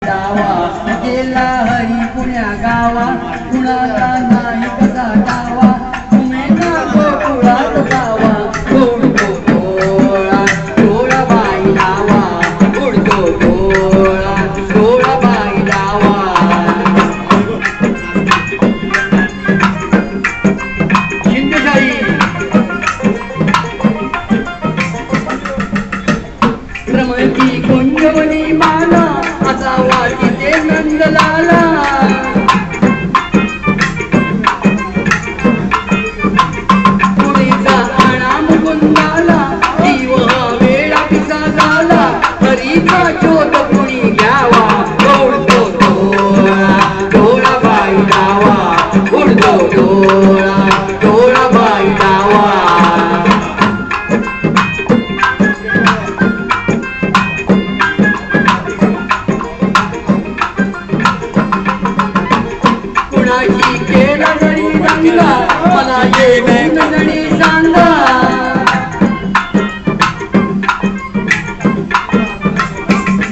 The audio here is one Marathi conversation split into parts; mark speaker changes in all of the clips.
Speaker 1: डावा गेला हरी पुण्या गावा कुणाचा नाही कसा डावा तुम्ही ना गोकुळात जावा उडतो गोळा गोळाबाई डावा उडतो गोळा गोळाबाई डावा शिंदेशाही भ्रमती कुंजवनी माला वाटी ते नंदलाला पुणेचा आणा मुकुंदाला जीव वेळा पिसा झाला हरीचा शोध कुणी घ्यावा उडतो डोळा डोळाबाई डावा उडतो डोळा डोळाबाई डावा कुणाची केला जरी रंगा मला ये वेगळी सांगा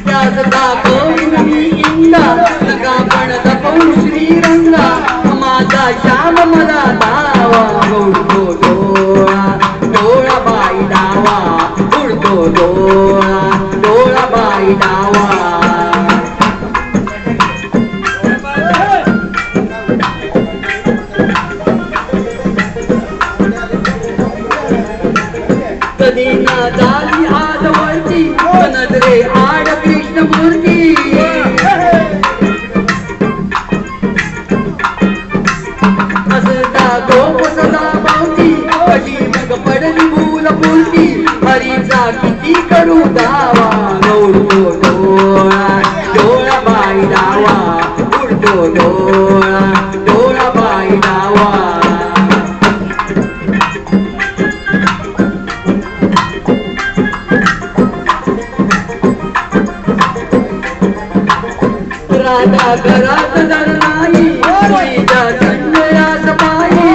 Speaker 1: त्याच दाखवून मी इंगा नका पण दाखवून श्रीरंगा माझा श्याम मला दावा उडतो डोळा डोळाबाई डावा उडतो डोळा डोळाबाई डावा कधीना झाली आजवळची नजरे आड कृष्णमूर्ती असता गोप सदा भावती कशी मग पडली भूल बोलती हरीचा किती करू दावा उडतो डोळा डोळाबाई डावा उडतो डोळा डोळाबाई डावा राधा घरात जर नाही मुलीच्या संजयास पायी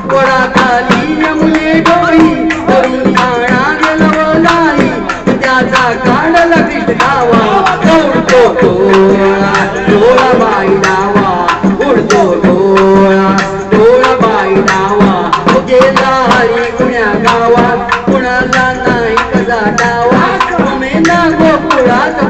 Speaker 1: वडाखाली मुले डोळी तरुण आणा गेलवलाई त्याचा काढला कृष्ण गावा उडतो डोळा डोळाबाई डावा उडतो डोळा डोळाबाई डावा गेला हरी पुण्या गावा कुणाला नाही कसा डावा तुम्ही ना गोकुळात